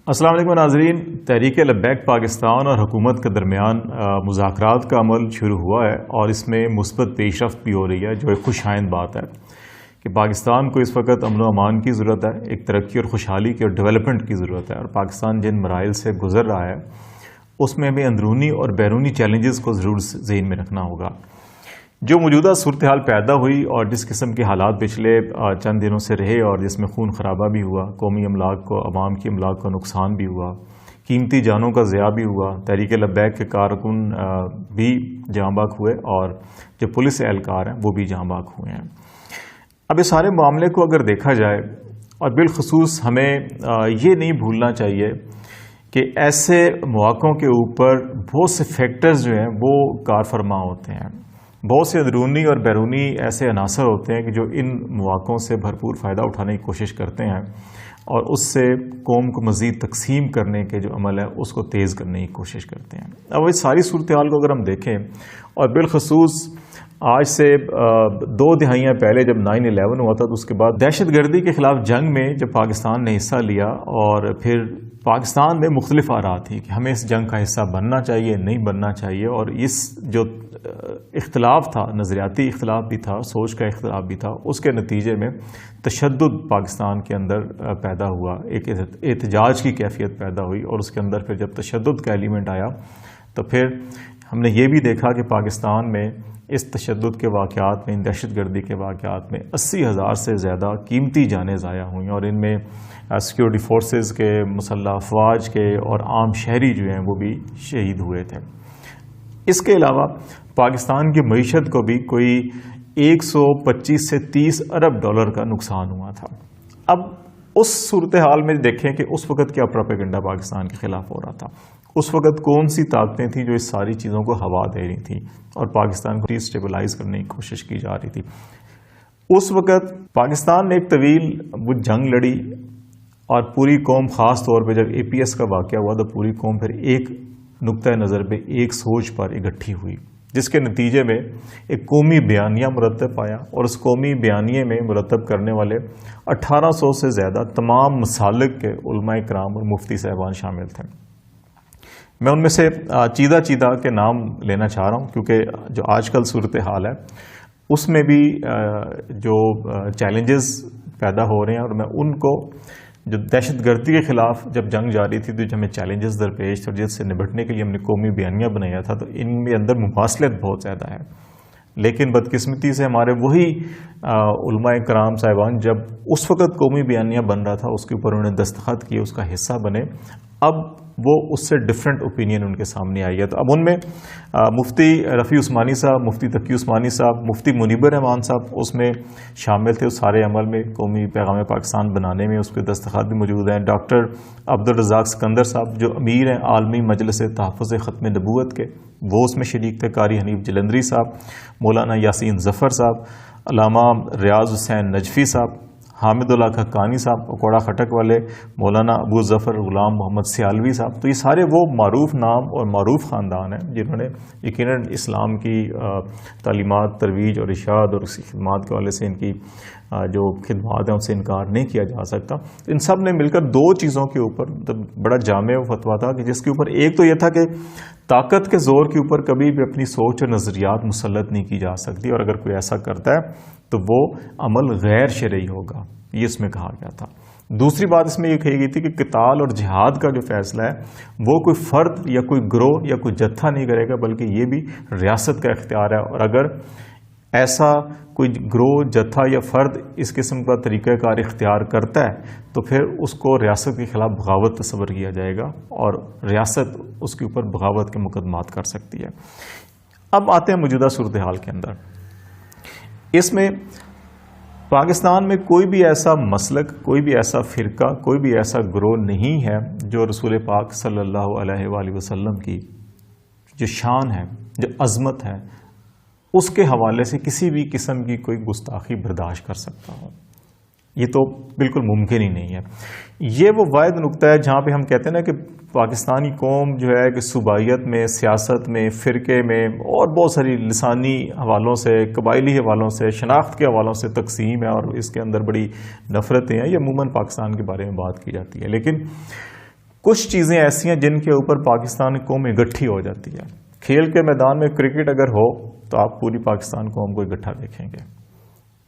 السلام علیکم ناظرین، تحریک لبیک پاکستان اور حکومت کے درمیان مذاکرات کا عمل شروع ہوا ہے اور اس میں مثبت پیش رفت بھی ہو رہی ہے، جو ایک خوش آئند بات ہے کہ پاکستان کو اس وقت امن و امان کی ضرورت ہے، ایک ترقی اور خوشحالی کی اور ڈیولپمنٹ کی ضرورت ہے، اور پاکستان جن مراحل سے گزر رہا ہے اس میں بھی اندرونی اور بیرونی چیلنجز کو ضرور ذہن میں رکھنا ہوگا۔ جو موجودہ صورتحال پیدا ہوئی اور جس قسم کے حالات پچھلے چند دنوں سے رہے اور جس میں خون خرابہ بھی ہوا، قومی املاک کو، عوام کی املاک کو نقصان بھی ہوا، قیمتی جانوں کا ضیاع بھی ہوا، تحریک لبیک کے کارکن بھی جاں بحق ہوئے اور جو پولیس اہلکار ہیں وہ بھی جاں بحق ہوئے ہیں۔ اب اس سارے معاملے کو اگر دیکھا جائے اور بالخصوص ہمیں یہ نہیں بھولنا چاہیے کہ ایسے مواقعوں کے اوپر بہت سے فیکٹرز جو ہیں وہ کار فرما ہوتے ہیں، بہت سے اندرونی اور بیرونی ایسے عناصر ہوتے ہیں کہ جو ان مواقعوں سے بھرپور فائدہ اٹھانے کی کوشش کرتے ہیں اور اس سے قوم کو مزید تقسیم کرنے کے جو عمل ہے اس کو تیز کرنے کی کوشش کرتے ہیں۔ اب اس ساری صورتحال کو اگر ہم دیکھیں اور بالخصوص آج سے 2 دہائیاں پہلے جب 9/11 ہوا تھا تو اس کے بعد دہشت گردی کے خلاف جنگ میں جب پاکستان نے حصہ لیا اور پھر پاکستان میں مختلف آراء تھی کہ ہمیں اس جنگ کا حصہ بننا چاہیے، نہیں بننا چاہیے، اور اس جو اختلاف تھا، نظریاتی اختلاف بھی تھا، سوچ کا اختلاف بھی تھا، اس کے نتیجے میں تشدد پاکستان کے اندر پیدا ہوا، ایک احتجاج کی کیفیت پیدا ہوئی، اور اس کے اندر پھر جب تشدد کا ایلیمنٹ آیا تو پھر ہم نے یہ بھی دیکھا کہ پاکستان میں اس تشدد کے واقعات میں، ان دہشت گردی کے واقعات میں 80,000 سے زیادہ قیمتی جانیں ضائع ہوئیں، اور ان میں سیکیورٹی فورسز کے، مسلح افواج کے اور عام شہری جو ہیں وہ بھی شہید ہوئے تھے۔ اس کے علاوہ پاکستان کی معیشت کو بھی کوئی 125 سے 30 ارب ڈالر کا نقصان ہوا تھا۔ اب اس صورتحال میں دیکھیں کہ اس وقت کیا پروپیگنڈا پاکستان کے خلاف ہو رہا تھا، اس وقت کون سی طاقتیں تھیں جو اس ساری چیزوں کو ہوا دے رہی تھیں اور پاکستان کو اسٹیبلائز کرنے کی کوشش کی جا رہی تھی۔ اس وقت پاکستان نے ایک طویل وہ جنگ لڑی اور پوری قوم، خاص طور پہ جب APS کا واقعہ ہوا تو پوری قوم پھر ایک نقطۂ نظر پہ، ایک سوچ پر اکٹھی ہوئی، جس کے نتیجے میں ایک قومی بیانیہ مرتب پایا، اور اس قومی بیانیے میں مرتب کرنے والے 1800 سے زیادہ تمام مسالک کے علماء کرام اور مفتی صاحبان شامل تھے۔ میں ان میں سے چیدہ کے نام لینا چاہ رہا ہوں کیونکہ جو آج کل صورتحال ہے اس میں بھی جو چیلنجز پیدا ہو رہے ہیں، اور میں ان کو جو دہشت گردی کے خلاف جب جنگ جاری تھی تو جو ہمیں چیلنجز درپیش تھے اور جس سے نبٹنے کے لیے ہم نے قومی بیانیہ بنایا تھا، تو ان میں اندر مماثلت بہت زیادہ ہے، لیکن بدقسمتی سے ہمارے وہی علماء کرام صاحبان جب اس وقت قومی بیانیہ بن رہا تھا اس کے اوپر انہوں نے دستخط کیے، اس کا حصہ بنے، اب وہ اس سے ڈفرینٹ اوپینین ان کے سامنے آئی ہے۔ تو اب ان میں مفتی رفیع عثمانی صاحب، مفتی تقی عثمانی صاحب، مفتی منیب الرحمان صاحب اس میں شامل تھے، اس سارے عمل میں، قومی پیغام پاکستان بنانے میں، اس کے دستخط بھی موجود ہیں۔ ڈاکٹر عبدالرزاق سکندر صاحب جو امیر ہیں عالمی مجلس تحفظ ختم نبوت کے، وہ اس میں شریک تھے۔ قاری حنیف جلندری صاحب، مولانا یاسین ظفر صاحب، علامہ ریاض حسین نجفی صاحب، حامد اللہ حقانی صاحب، اکوڑا خٹک والے، مولانا ابو ظفر غلام محمد سیالوی صاحب، تو یہ سارے وہ معروف نام اور معروف خاندان ہیں جنہوں نے یقیناً اسلام کی تعلیمات، ترویج اور ارشاد اور اس کی خدمات کے حوالے سے ان کی جو خدمات ہیں ان سے انکار نہیں کیا جا سکتا۔ ان سب نے مل کر 2 چیزوں کے اوپر بڑا جامع فتویٰ تھا کہ جس کے اوپر ایک تو یہ تھا کہ طاقت کے زور کے اوپر کبھی بھی اپنی سوچ اور نظریات مسلط نہیں کی جا سکتی، اور اگر کوئی ایسا کرتا ہے تو وہ عمل غیر شرعی ہوگا، یہ اس میں کہا گیا تھا۔ دوسری بات اس میں یہ کہی گئی تھی کہ قتال اور جہاد کا جو فیصلہ ہے وہ کوئی فرد یا کوئی گروہ یا کوئی جتھا نہیں کرے گا، بلکہ یہ بھی ریاست کا اختیار ہے، اور اگر ایسا کوئی گروہ، جتھا یا فرد اس قسم کا طریقہ کار اختیار کرتا ہے تو پھر اس کو ریاست کے خلاف بغاوت تصور کیا جائے گا اور ریاست اس کے اوپر بغاوت کے مقدمات کر سکتی ہے۔ اب آتے ہیں موجودہ صورتحال کے اندر۔ اس میں پاکستان میں کوئی بھی ایسا مسلک، کوئی بھی ایسا فرقہ، کوئی بھی ایسا گروہ نہیں ہے جو رسول پاک صلی اللہ علیہ وآلہ وسلم کی جو شان ہے، جو عظمت ہے، اس کے حوالے سے کسی بھی قسم کی کوئی گستاخی برداشت کر سکتا ہو۔ یہ تو بالکل ممکن ہی نہیں ہے۔ یہ وہ واحد نقطہ ہے جہاں پہ ہم کہتے ہیں نا کہ پاکستانی قوم جو ہے کہ صوبائیت میں، سیاست میں، فرقے میں اور بہت ساری لسانی حوالوں سے، قبائلی حوالوں سے، شناخت کے حوالوں سے تقسیم ہے، اور اس کے اندر بڑی نفرتیں ہیں۔ یہ عموماً پاکستان کے بارے میں بات کی جاتی ہے، لیکن کچھ چیزیں ایسی ہیں جن کے اوپر پاکستان کی قوم اکٹھی ہو جاتی ہے. کھیل کے میدان میں کرکٹ اگر ہو تو آپ پوری پاکستان قوم کو اکٹھا دیکھیں گے.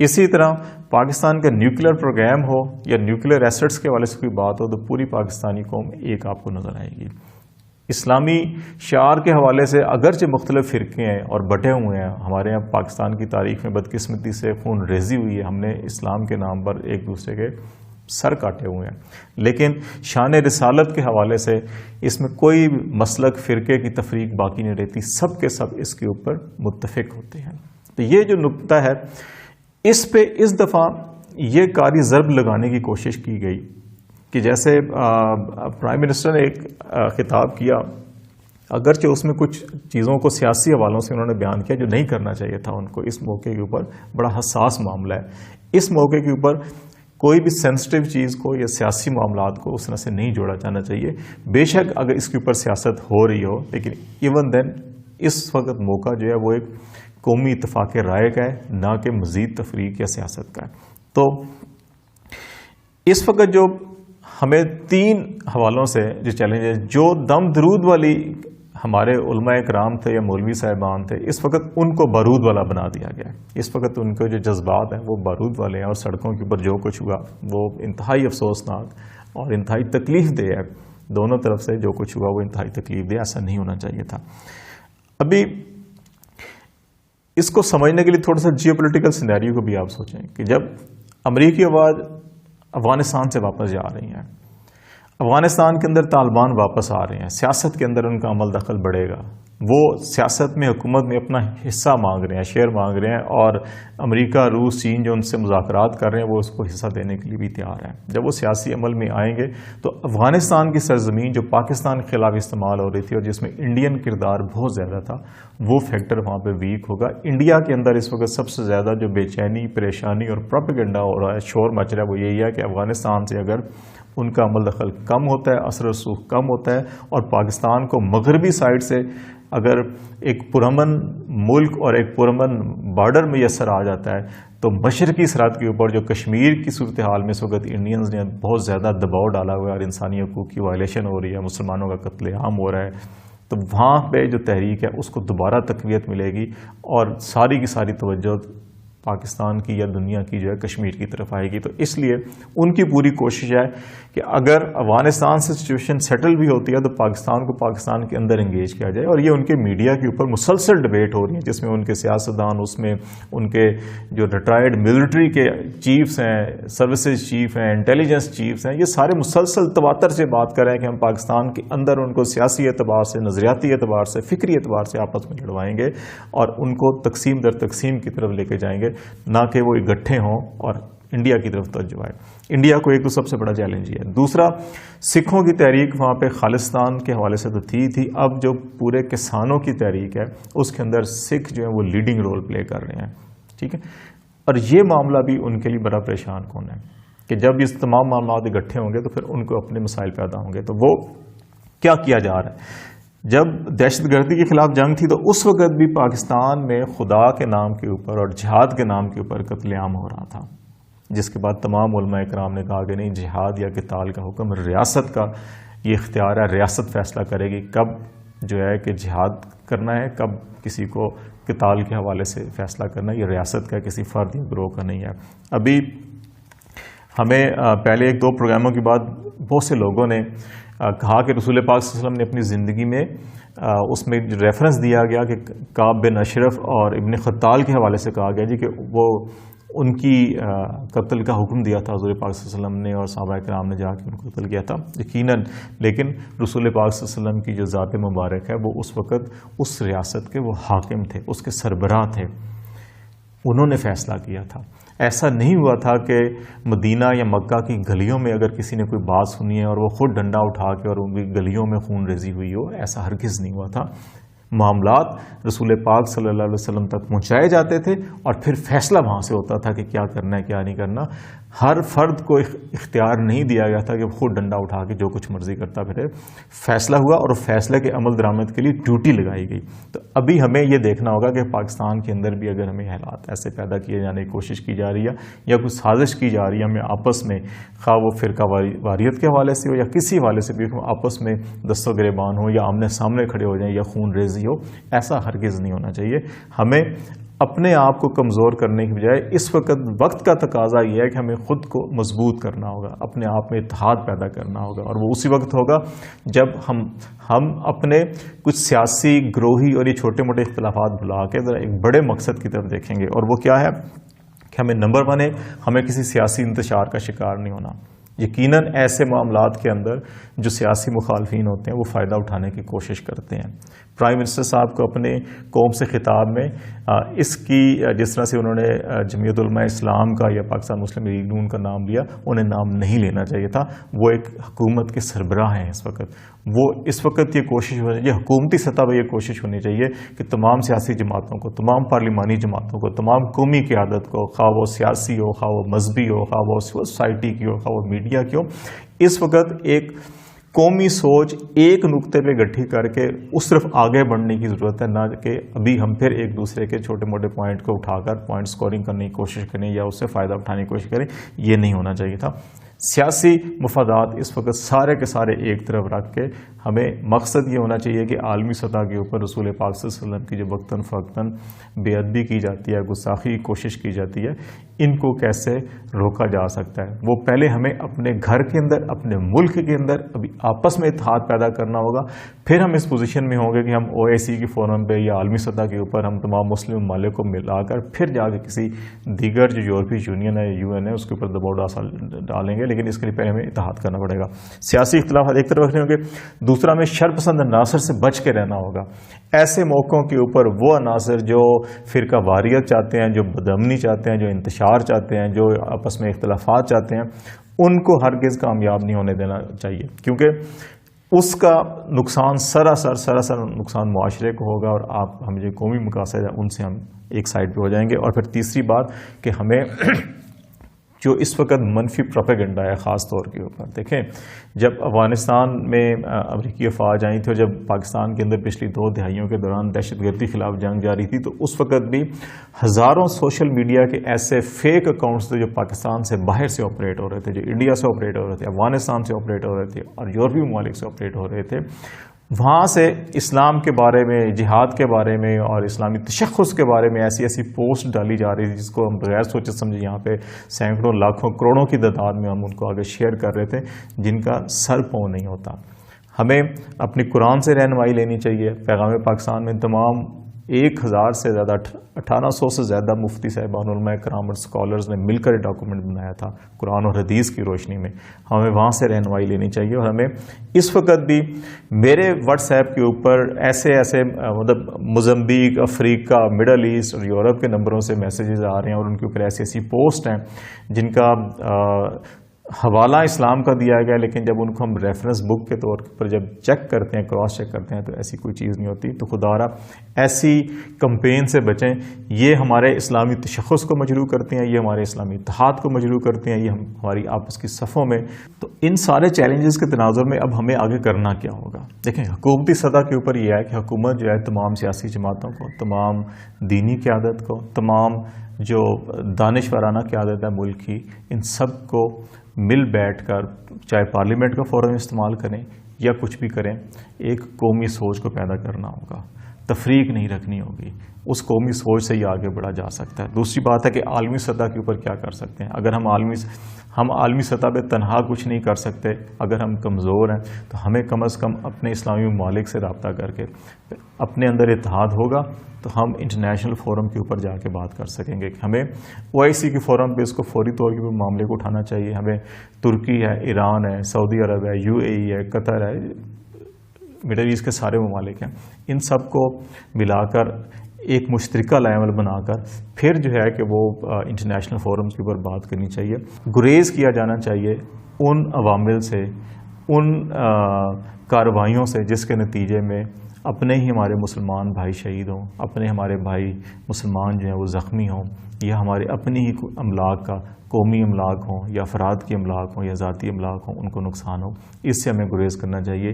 اسی طرح پاکستان کا نیوکلیر پروگرام ہو یا نیوکلیر ایسٹس کے حوالے سے کوئی بات ہو تو پوری پاکستانی قوم ایک آپ کو نظر آئے گی. اسلامی شعار کے حوالے سے اگرچہ مختلف فرقے ہیں اور بٹے ہوئے ہیں، ہمارے یہاں پاکستان کی تاریخ میں بدقسمتی سے خون ریزی ہوئی ہے، ہم نے اسلام کے نام پر ایک دوسرے کے سر کاٹے ہوئے ہیں، لیکن شان رسالت کے حوالے سے اس میں کوئی مسلک فرقے کی تفریق باقی نہیں رہتی، سب کے سب اس کے اوپر متفق ہوتے ہیں. تو یہ جو نقطہ ہے اس پہ اس دفعہ یہ کاری ضرب لگانے کی کوشش کی گئی کہ جیسے پرائم منسٹر نے ایک خطاب کیا، اگرچہ اس میں کچھ چیزوں کو سیاسی حوالوں سے انہوں نے بیان کیا جو نہیں کرنا چاہیے تھا ان کو. اس موقع کے اوپر بڑا حساس معاملہ ہے، اس موقع کے اوپر کوئی بھی سینسٹیو چیز کو یا سیاسی معاملات کو اس طرح سے نہیں جوڑا جانا چاہیے. بے شک اگر اس کے اوپر سیاست ہو رہی ہو، لیکن ایون دین اس وقت موقع جو ہے وہ ایک قومی اتفاق رائے کا ہے، نہ کہ مزید تفریق یا سیاست کا ہے. تو اس وقت جو ہمیں 3 حوالوں سے جو چیلنج ہے، جو دم درود والی ہمارے علماء کرام تھے یا مولوی صاحبان تھے، اس وقت ان کو بارود والا بنا دیا گیا ہے. اس وقت ان کے جو جذبات ہیں وہ بارود والے ہیں، اور سڑکوں کے اوپر جو کچھ ہوا وہ انتہائی افسوسناک اور انتہائی تکلیف دہ ہے. دونوں طرف سے جو کچھ ہوا وہ انتہائی تکلیف دہ، ایسا نہیں ہونا چاہیے تھا. ابھی اس کو سمجھنے کے لیے تھوڑا سا جیو پولیٹیکل سینیریو کو بھی آپ سوچیں کہ جب امریکی افواج افغانستان سے واپس جا رہی ہیں، افغانستان کے اندر طالبان واپس آ رہے ہیں، سیاست کے اندر ان کا عمل دخل بڑھے گا، وہ سیاست میں حکومت میں اپنا حصہ مانگ رہے ہیں، شیئر مانگ رہے ہیں، اور امریکہ، روس، چین جو ان سے مذاکرات کر رہے ہیں وہ اس کو حصہ دینے کے لیے بھی تیار ہیں. جب وہ سیاسی عمل میں آئیں گے تو افغانستان کی سرزمین جو پاکستان کے خلاف استعمال ہو رہی تھی اور جس میں انڈین کردار بہت زیادہ تھا، وہ فیکٹر وہاں پہ ویک ہوگا. انڈیا کے اندر اس وقت سب سے زیادہ جو بے چینی، پریشانی اور پروپیگنڈا ہو رہا ہے، شور مچ رہا ہے، وہ یہی ہے کہ افغانستان سے اگر ان کا عمل دخل کم ہوتا ہے، اثر و رسوخ کم ہوتا ہے، اور پاکستان کو مغربی سائڈ سے اگر ایک پرامن ملک اور ایک پرامن بارڈر میسر آ جاتا ہے، تو مشرقی سرحد کے اوپر جو کشمیر کی صورتحال میں اس وقت انڈینز نے بہت زیادہ دباؤ ڈالا ہوا ہے اور انسانی حقوق کی وائلیشن ہو رہی ہے، مسلمانوں کا قتل عام ہو رہا ہے، تو وہاں پہ جو تحریک ہے اس کو دوبارہ تقویت ملے گی، اور ساری کی ساری توجہ پاکستان کی یا دنیا کی جو ہے کشمیر کی طرف آئے گی. تو اس لیے ان کی پوری کوشش ہے کہ اگر افغانستان سے سچویشن سیٹل بھی ہوتی ہے تو پاکستان کو پاکستان کے اندر انگیج کیا جائے. اور یہ ان کے میڈیا کے اوپر مسلسل ڈبیٹ ہو رہی ہے، جس میں ان کے سیاستدان، اس میں ان کے جو ریٹائرڈ ملٹری کے چیفز ہیں، سروسز چیف ہیں، انٹیلیجنس چیفز ہیں، یہ سارے مسلسل تواتر سے بات کر رہے ہیں کہ ہم پاکستان کے اندر ان کو سیاسی اعتبار سے، نظریاتی اعتبار سے، فکری اعتبار سے آپس میں لڑوائیں گے اور ان کو تقسیم در تقسیم کی طرف لے کے جائیں گے، نہ کہ وہ اکٹھے ہوں اور انڈیا کی طرف توجہ آئے. انڈیا کو ایک تو سب سے بڑا چیلنج یہ ہے. دوسرا، سکھوں کی تحریک وہاں پہ خالصتان کے حوالے سے تو تھی، اب جو پورے کسانوں کی تحریک ہے اس کے اندر سکھ جو ہیں وہ لیڈنگ رول پلے کر رہے ہیں. ٹھیک ہے، اور یہ معاملہ بھی ان کے لیے بڑا پریشان کن ہے کہ جب یہ تمام معاملات اکٹھے ہوں گے تو پھر ان کو اپنے مسائل پیدا ہوں گے. تو وہ کیا کیا جا رہا ہے؟ جب دہشت گردی کے خلاف جنگ تھی تو اس وقت بھی پاکستان میں خدا کے نام کے اوپر اور جہاد کے نام کے اوپر قتل عام ہو رہا تھا، جس کے بعد تمام علماء کرام نے کہا کہ نہیں، جہاد یا قتال کا حکم ریاست کا یہ اختیار ہے، ریاست فیصلہ کرے گی کب جو ہے کہ جہاد کرنا ہے، کب کسی کو قتال کے حوالے سے فیصلہ کرنا ہے. یہ ریاست کا کسی فرد یا گروہ کا نہیں ہے. ابھی ہمیں پہلے 1-2 پروگراموں کے بعد بہت سے لوگوں نے کہا کہ رسول پاک صلی اللہ علیہ وسلم نے اپنی زندگی میں اس میں جو ریفرنس دیا گیا کہ کعب بن اشرف اور ابن خطال کے حوالے سے کہا گیا جی کہ وہ ان کی قتل کا حکم دیا تھا حضور پاک صلی اللہ علیہ وسلم نے اور صحابہ کرام نے جا کے ان کو قتل کیا تھا یقیناً، لیکن رسول پاک صلی اللہ علیہ وسلم کی جو ذات مبارک ہے وہ اس وقت اس ریاست کے وہ حاکم تھے، اس کے سربراہ تھے، انہوں نے فیصلہ کیا تھا. ایسا نہیں ہوا تھا کہ مدینہ یا مکہ کی گلیوں میں اگر کسی نے کوئی بات سنی ہے اور وہ خود ڈنڈا اٹھا کے اور ان کی گلیوں میں خون ریزی ہوئی ہو، ایسا ہرگز نہیں ہوا تھا. معاملات رسول پاک صلی اللہ علیہ وسلم تک پہنچائے جاتے تھے اور پھر فیصلہ وہاں سے ہوتا تھا کہ کیا کرنا ہے کیا نہیں کرنا. ہر فرد کو اختیار نہیں دیا گیا تھا کہ وہ خود ڈنڈا اٹھا کے جو کچھ مرضی کرتا پھرے. فیصلہ ہوا اور فیصلے کے عمل درآمد کے لیے ڈیوٹی لگائی گئی. تو ابھی ہمیں یہ دیکھنا ہوگا کہ پاکستان کے اندر بھی اگر ہمیں حالات ایسے پیدا کیے جانے کی کوشش کی جا رہی ہے یا کوئی سازش کی جا رہی ہے ہمیں آپس میں، خواہ وہ فرقہ واریت کے حوالے سے ہو یا کسی حوالے سے بھی آپس میں دست و گریبان ہو یا آمنے سامنے کھڑے ہو جائیں یا خون ریزی ہو، ایسا ہرگز نہیں ہونا چاہیے. ہمیں اپنے آپ کو کمزور کرنے کی بجائے اس وقت کا تقاضا یہ ہے کہ ہمیں خود کو مضبوط کرنا ہوگا، اپنے آپ میں اتحاد پیدا کرنا ہوگا، اور وہ اسی وقت ہوگا جب ہم اپنے کچھ سیاسی گروہی اور یہ چھوٹے موٹے اختلافات بھلا کے ذرا ایک بڑے مقصد کی طرف دیکھیں گے. اور وہ کیا ہے کہ ہمیں نمبر 1 ہے، ہمیں کسی سیاسی انتشار کا شکار نہیں ہونا. یقیناً ایسے معاملات کے اندر جو سیاسی مخالفین ہوتے ہیں وہ فائدہ اٹھانے کی کوشش کرتے ہیں. پرائم منسٹر صاحب کو اپنے قوم سے خطاب میں اس کی جس طرح سے انہوں نے جمعیت علماء اسلام کا یا پاکستان مسلم لیگ نون کا نام لیا، انہیں نام نہیں لینا چاہیے تھا. وہ ایک حکومت کے سربراہ ہیں اس وقت. وہ اس وقت یہ کوشش ہونی چاہیے، حکومتی سطح پہ یہ کوشش ہونی چاہیے کہ تمام سیاسی جماعتوں کو، تمام پارلیمانی جماعتوں کو، تمام قومی قیادت کو، خواہ وہ سیاسی ہو، خواہ وہ مذہبی ہو، خواہ وہ سوسائٹی کی ہو، خواہ وہ میڈیا کی ہو، اس وقت ایک قومی سوچ ایک نقطے پہ گٹھی کر کے اس طرف آگے بڑھنے کی ضرورت ہے، نہ کہ ابھی ہم پھر ایک دوسرے کے چھوٹے موٹے پوائنٹ کو اٹھا کر پوائنٹ سکورنگ کرنے کی کوشش کریں یا اس سے فائدہ اٹھانے کی کوشش کریں. یہ نہیں ہونا چاہیے تھا. سیاسی مفادات اس وقت سارے کے سارے ایک طرف رکھ کے ہمیں مقصد یہ ہونا چاہیے کہ عالمی سطح کے اوپر رسول پاک صلی اللہ علیہ وسلم کی جو وقتاً فوقتاً بے ادبی کی جاتی ہے، گستاخی کی کوشش کی جاتی ہے، ان کو کیسے روکا جا سکتا ہے. وہ پہلے ہمیں اپنے گھر کے اندر، اپنے ملک کے اندر ابھی آپس میں اتحاد پیدا کرنا ہوگا. پھر ہم اس پوزیشن میں ہوں گے کہ ہم OIC کے فورم پہ یا عالمی سطح کے اوپر ہم تمام مسلم ممالک کو ملا کر پھر جا کے کسی دیگر جو یورپی یونین ہے، UN ہے، اس کے اوپر دباؤ ڈالیں گے. لیکن اس کے لیے پہلے ہمیں اتحاد کرنا پڑے گا. سیاسی اختلافات ایک طرف رکھنے ہوں گے، دوسرا ہمیں شر پسند عناصر سے بچ کے رہنا ہوگا. ایسے موقعوں کے اوپر وہ عناصر جو فرقہ واریت چاہتے ہیں، جو بدامنی چاہتے ہیں، جو انتشار چاہتے ہیں، جو آپس میں اختلافات چاہتے ہیں، ان کو ہرگز کامیاب نہیں ہونے دینا چاہیے، کیونکہ اس کا نقصان سراسر نقصان معاشرے کو ہوگا اور ہم جو قومی مقاصد ہیں ان سے ہم ایک سائڈ پہ ہو جائیں گے. اور پھر تیسری بات کہ ہمیں جو اس وقت منفی پروپیگنڈا ہے خاص طور کے اوپر، دیکھیں جب افغانستان میں امریکی افواج آئی تھی اور جب پاکستان کے اندر پچھلی 2 دہائیوں کے دوران دہشت گردی خلاف جنگ جاری تھی، تو اس وقت بھی ہزاروں سوشل میڈیا کے ایسے فیک اکاؤنٹس تھے جو پاکستان سے باہر سے آپریٹ ہو رہے تھے، جو انڈیا سے آپریٹ ہو رہے تھے، افغانستان سے آپریٹ ہو رہے تھے اور یورپی ممالک سے آپریٹ ہو رہے تھے. وہاں سے اسلام کے بارے میں، جہاد کے بارے میں اور اسلامی تشخص کے بارے میں ایسی پوسٹ ڈالی جا رہی تھی جس کو ہم بغیر سوچے سمجھے یہاں پہ سینکڑوں لاکھوں کروڑوں کی تعداد میں ہم ان کو آگے شیئر کر رہے تھے، جن کا سر پاؤں نہیں ہوتا. ہمیں اپنی قرآن سے رہنمائی لینی چاہیے. پیغام پاکستان میں تمام 1000 سے زیادہ 1800 سے زیادہ مفتی صاحبان، علماء کرام اور اسکالرز نے مل کر ڈاکومنٹ بنایا تھا قرآن اور حدیث کی روشنی میں. ہمیں وہاں سے رہنمائی لینی چاہیے. اور ہمیں اس وقت بھی میرے واٹس ایپ کے اوپر ایسے مطلب موزمبیق، افریقہ، مڈل ایسٹ اور یورپ کے نمبروں سے میسیجز آ رہے ہیں اور ان کے اوپر ایسی پوسٹ ہیں جن کا حوالہ اسلام کا دیا گیا، لیکن جب ان کو ہم ریفرنس بک کے طور پر جب چیک کرتے ہیں، کراس چیک کرتے ہیں، تو ایسی کوئی چیز نہیں ہوتی. تو خدارا ایسی کمپین سے بچیں. یہ ہمارے اسلامی تشخص کو مجروح کرتے ہیں، یہ ہمارے اسلامی اتحاد کو مجروح کرتے ہیں، یہ ہماری آپس کی صفوں میں. تو ان سارے چیلنجز کے تناظر میں اب ہمیں آگے کرنا کیا ہوگا؟ دیکھیں حکومتی سطح کے اوپر یہ ہے کہ حکومت جو ہے تمام سیاسی جماعتوں کو، تمام دینی قیادت کو، تمام جو دانشورانہ قیادت ہے ملک کی، ان سب کو مل بیٹھ کر چاہے پارلیمنٹ کا فورم استعمال کریں یا کچھ بھی کریں، ایک قومی سوچ کو پیدا کرنا ہوگا. تفریق نہیں رکھنی ہوگی. اس قومی سوچ سے ہی آگے بڑھا جا سکتا ہے. دوسری بات ہے کہ عالمی سطح کے اوپر کیا کر سکتے ہیں. اگر ہم عالمی سطح پہ تنہا کچھ نہیں کر سکتے، اگر ہم کمزور ہیں، تو ہمیں کم از کم اپنے اسلامی ممالک سے رابطہ کر کے اپنے اندر اتحاد ہوگا تو ہم انٹرنیشنل فورم کے اوپر جا کے بات کر سکیں گے. ہمیں OIC کے فورم پہ اس کو فوری طور پر معاملے کو اٹھانا چاہیے. ہمیں ترکی ہے، ایران ہے، سعودی عرب ہے، UAE ہے، قطر ہے، مڈل ایسٹ کے سارے ممالک ہیں، ان سب کو ملا کر ایک مشترکہ لائے عمل بنا کر پھر جو ہے کہ وہ انٹرنیشنل فورمز کے اوپر بات کرنی چاہیے. گریز کیا جانا چاہیے ان عوامل سے، ان کارروائیوں سے جس کے نتیجے میں اپنے ہی ہمارے مسلمان بھائی شہید ہوں، اپنے ہمارے بھائی مسلمان جو ہیں وہ زخمی ہوں، یا ہمارے اپنی ہی املاک کا، قومی املاک ہوں یا افراد کے املاک ہوں یا ذاتی املاک ہوں، ان کو نقصان ہو، اس سے ہمیں گریز کرنا چاہیے۔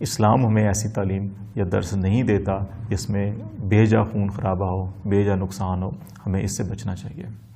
اسلام ہمیں ایسی تعلیم یا درس نہیں دیتا جس میں بے جا خون خرابہ ہو، بے جا نقصان ہو، ہمیں اس سے بچنا چاہیے۔